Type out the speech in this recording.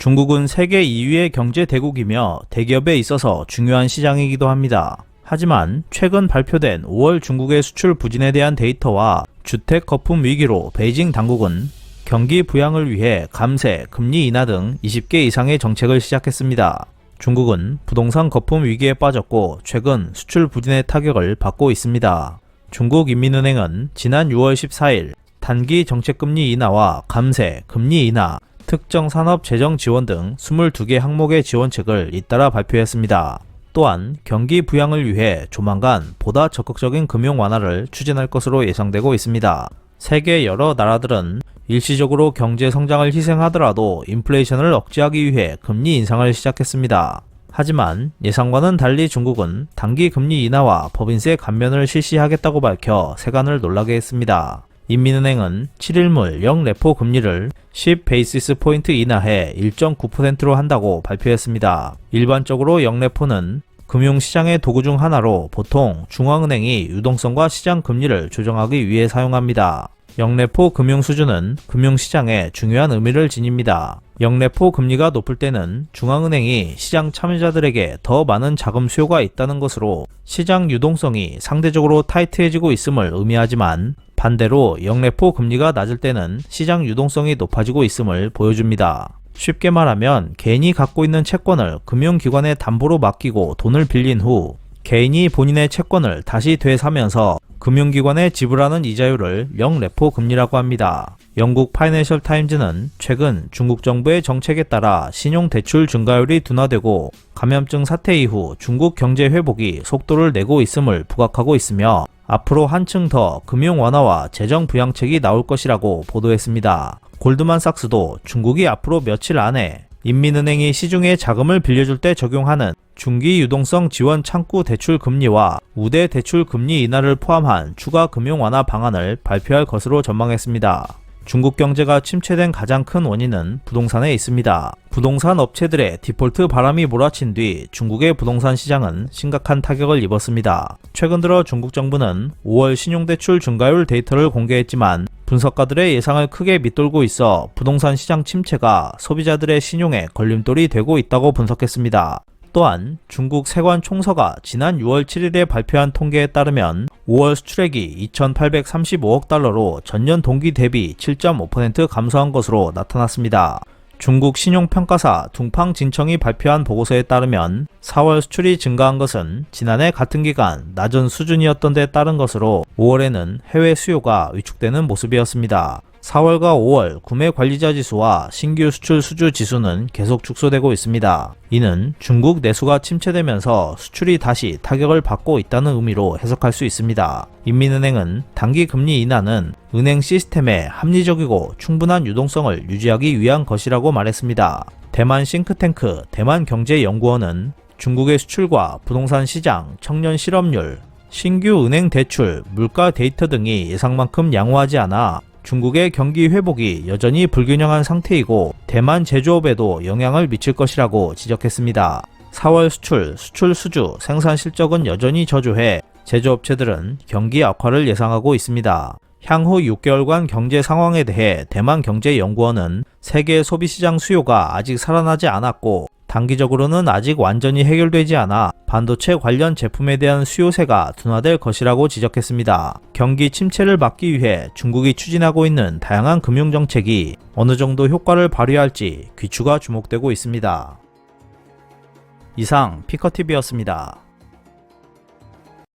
중국은 세계 2위의 경제 대국이며 대기업에 있어서 중요한 시장이기도 합니다. 하지만 최근 발표된 5월 중국의 수출 부진에 대한 데이터와 주택 거품 위기로 베이징 당국은 경기 부양을 위해 감세, 금리 인하 등 20개 이상의 정책을 시작했습니다. 중국은 부동산 거품 위기에 빠졌고 최근 수출 부진의 타격을 받고 있습니다. 중국인민은행은 지난 6월 14일 단기 정책금리 인하와 감세, 금리 인하, 특정 산업 재정 지원 등 22개 항목의 지원책을 잇따라 발표했습니다. 또한 경기 부양을 위해 조만간 보다 적극적인 금융 완화를 추진할 것으로 예상되고 있습니다. 세계 여러 나라들은 일시적으로 경제 성장을 희생하더라도 인플레이션을 억제하기 위해 금리 인상을 시작했습니다. 하지만 예상과는 달리 중국은 단기 금리 인하와 법인세 감면을 실시하겠다고 밝혀 세간을 놀라게 했습니다. 인민은행은 7일물 영레포 금리를 10 베이시스 포인트 인하해 1.9%로 한다고 발표했습니다. 일반적으로 영레포는 금융시장의 도구 중 하나로 보통 중앙은행이 유동성과 시장 금리를 조정하기 위해 사용합니다. 영레포 금융 수준은 금융시장에 중요한 의미를 지닙니다. 영레포 금리가 높을 때는 중앙은행이 시장 참여자들에게 더 많은 자금 수요가 있다는 것으로 시장 유동성이 상대적으로 타이트해지고 있음을 의미하지만 반대로 영레포 금리가 낮을 때는 시장 유동성이 높아지고 있음을 보여줍니다. 쉽게 말하면 개인이 갖고 있는 채권을 금융기관에 담보로 맡기고 돈을 빌린 후 개인이 본인의 채권을 다시 되사면서 금융기관에 지불하는 이자율을 영레포 금리라고 합니다. 영국 파이낸셜 타임즈는 최근 중국 정부의 정책에 따라 신용대출 증가율이 둔화되고 감염증 사태 이후 중국 경제 회복이 속도를 내고 있음을 부각하고 있으며 앞으로 한층 더 금융 완화와 재정 부양책이 나올 것이라고 보도했습니다. 골드만삭스도 중국이 앞으로 며칠 안에 인민은행이 시중에 자금을 빌려줄 때 적용하는 중기 유동성 지원 창구 대출 금리와 우대 대출 금리 인하를 포함한 추가 금융 완화 방안을 발표할 것으로 전망했습니다. 중국 경제가 침체된 가장 큰 원인은 부동산에 있습니다. 부동산 업체들의 디폴트 바람이 몰아친 뒤 중국의 부동산 시장은 심각한 타격을 입었습니다. 최근 들어 중국 정부는 5월 신용대출 증가율 데이터를 공개했지만 분석가들의 예상을 크게 밑돌고 있어 부동산 시장 침체가 소비자들의 신용에 걸림돌이 되고 있다고 분석했습니다. 또한 중국 세관 총서가 지난 6월 7일에 발표한 통계에 따르면 5월 수출액이 2,835억 달러로 전년 동기 대비 7.5% 감소한 것으로 나타났습니다. 중국 신용평가사 둥팡진청이 발표한 보고서에 따르면 4월 수출이 증가한 것은 지난해 같은 기간 낮은 수준이었던 데 따른 것으로 5월에는 해외 수요가 위축되는 모습이었습니다. 4월과 5월 구매 관리자 지수와 신규 수출 수주 지수는 계속 축소되고 있습니다. 이는 중국 내수가 침체되면서 수출이 다시 타격을 받고 있다는 의미로 해석할 수 있습니다. 인민은행은 단기 금리 인하는 은행 시스템의 합리적이고 충분한 유동성을 유지하기 위한 것이라고 말했습니다. 대만 싱크탱크 대만경제연구원은 중국의 수출과 부동산 시장, 청년 실업률, 신규 은행 대출, 물가 데이터 등이 예상만큼 양호하지 않아 중국의 경기 회복이 여전히 불균형한 상태이고 대만 제조업에도 영향을 미칠 것이라고 지적했습니다. 4월 수출 수주, 생산 실적은 여전히 저조해 제조업체들은 경기 악화를 예상하고 있습니다. 향후 6개월간 경제 상황에 대해 대만경제연구원은 세계 소비시장 수요가 아직 살아나지 않았고 단기적으로는 아직 완전히 해결되지 않아 반도체 관련 제품에 대한 수요세가 둔화될 것이라고 지적했습니다. 경기 침체를 막기 위해 중국이 추진하고 있는 다양한 금융정책이 어느 정도 효과를 발휘할지 귀추가 주목되고 있습니다. 이상 피커TV였습니다.